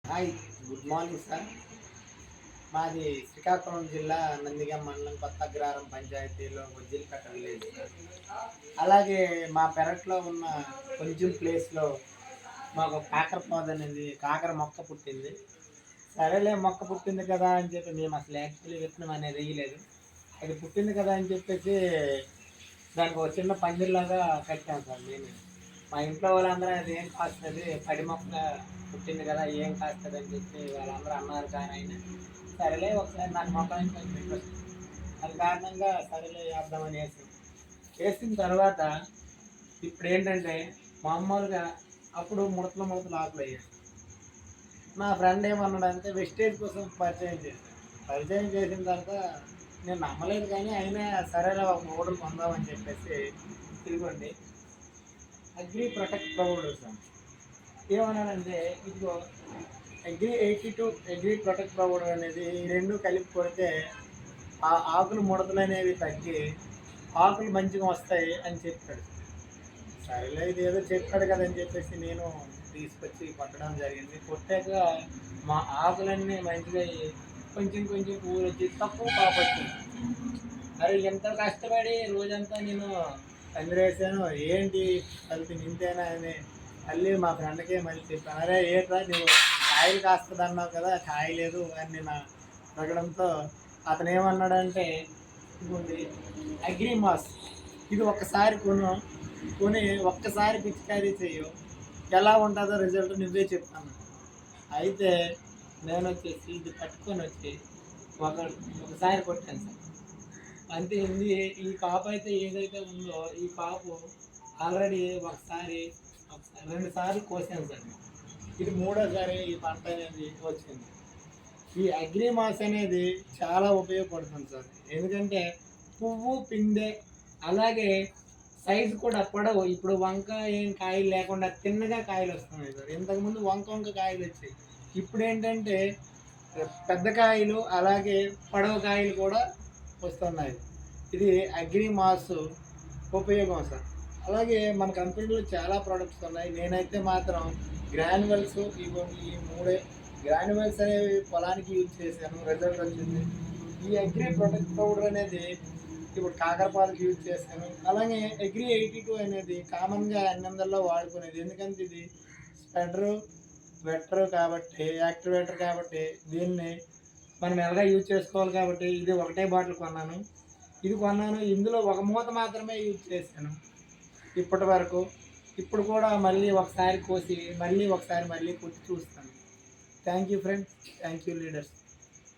Hi, good morning sir. మాది శ్రీకాకుళం జిల్లా నందిగామ మండలం కొత్తగ్రహారం పంచాయతీలో వజ్జిలిపేట విలేజ్ సార్. అలాగే మా పెరట్లో ఉన్న కొంచెం ప్లేస్లో మాకు కాకర పొద అనేది కాకర మొక్క పుట్టింది. సరేలే మొక్క పుట్టింది కదా అని చెప్పి మేము అసలు యాక్చువల్లీ విత్తనం అనేది వేయలేదు. అది పుట్టింది కదా అని చెప్పేసి దానికి ఒక చిన్న పందిరిలాగా కట్టాం సార్ మేము. మా ఇంట్లో వాళ్ళందరూ అది ఏం కాస్తుంది పడి మొక్క పుట్టింది కదా ఏం కాస్తుంది అని చెప్పి వాళ్ళందరూ అన్నారు. కానీ అయినా సరేలే ఒకసారి నాకు మొక్క నుంచి కొంచెం ఇంట్రెస్ట్, అది కారణంగా సరేలే వేద్దామని వేసిన తర్వాత ఇప్పుడు ఏంటంటే మామూలుగా అప్పుడు ముడతలు ముడతలు ఆకులు అయ్యాయి. నా ఫ్రెండ్ ఏమన్నాడంటే వెస్టేజ్ కోసం పరిచయం చేశాను. పరిచయం చేసిన తర్వాత నేను నమ్మలేదు, కానీ అయినా సరేలే ఒక మూడు కొందామని చెప్పేసి తిరిగండి అగ్రి ప్రొటెక్ట్ పౌడర్స్ అని ఏమన్నానంటే ఇదిగో అగ్రి 82 అగ్రి ప్రొటెక్ట్ పౌడర్ అనేది ఈ రెండు కలిపి కొడితే ఆ ఆకులు ముడతలు అనేవి తగ్గి ఆకులు మంచిగా వస్తాయి అని చెప్పాడు. సరేలే ఇది ఏదో చెప్పాడు కదా అని చెప్పేసి నేను తీసుకొచ్చి కొట్టడం జరిగింది. కొట్టాక మా ఆకులన్నీ మంచిగా కొంచెం కొంచెం పువ్వులు వచ్చి తక్కువ కాపొచ్చింది. అరే ఎంత కష్టపడి రోజంతా నేను పందిరేసాను, ఏంటి కలిపి నింతేనా అని మళ్ళీ మా ఫ్రెండ్కే మళ్ళీ చెప్పాను. అరే ఏంట్రా నువ్వు కాయలు కాస్తుంది అన్నావు కదా, కాయలేదు అని నేను అడగడంతో అతను ఏమన్నాడంటే ఇదిగోండి అగ్రిమాస్, ఇది ఒక్కసారి కొని ఒక్కసారి పిచికారీ చెయ్యు, ఎలా ఉంటుందో రిజల్ట్ నువ్వే చెప్తాను. అయితే నేను వచ్చేసి ఇది పట్టుకొని వచ్చి ఒక ఒకసారి కొట్టాను సార్. అంతే ఉంది. ఈ కాపు అయితే ఏదైతే ఉందో ఈ కాపు ఆల్రెడీ ఒకసారి 2 సార్లు కోసాను సార్. ఇది మూడోసారి ఈ పంట అనేది వచ్చింది. ఈ అగ్రిమాస్ అనేది చాలా ఉపయోగపడుతుంది సార్. ఎందుకంటే పువ్వు పిందె అలాగే సైజు కూడా పొడవు. ఇప్పుడు వంక ఏం కాయలు లేకుండా తిన్నగా కాయలు వస్తున్నాయి సార్. ఇంతకుముందు వంక వంక కాయలు వచ్చాయి. ఇప్పుడు ఏంటంటే పెద్ద కాయలు అలాగే పొడవు కాయలు కూడా వస్తున్నాయి. ఇది అగ్రిమాస్ ఉపయోగం సార్. అలాగే మన కంపెనీలో చాలా ప్రోడక్ట్స్ ఉన్నాయి. నేనైతే మాత్రం గ్రాన్యువల్స్ ఈ మూడే గ్రాన్యువల్స్ అనేవి పొలానికి యూజ్ చేశాను, రిజల్ట్ వచ్చింది. ఈ అగ్రి ప్రొటెక్ట్ పౌడర్ అనేది ఇప్పుడు కాకరపాదకి యూజ్ చేశాను. అలాగే అగ్రి 82 అనేది కామన్గా అన్నందరిలో వాడుకునేది. ఎందుకంటే ఇది స్ప్రెడరు వెటర్ కాబట్టి యాక్టివేటర్ కాబట్టి దీన్ని మనం ఎలాగా యూజ్ చేసుకోవాలి కాబట్టి ఇది ఒకటే బాటిల్ కొన్నాను. ఇందులో ఒక మూత మాత్రమే యూజ్ చేశాను ఇప్పటి వరకు. ఇప్పుడు కూడా మళ్ళీ ఒకసారి కోసి మళ్ళీ కొట్టి చూస్తాను. Thank you friends, thank you leaders.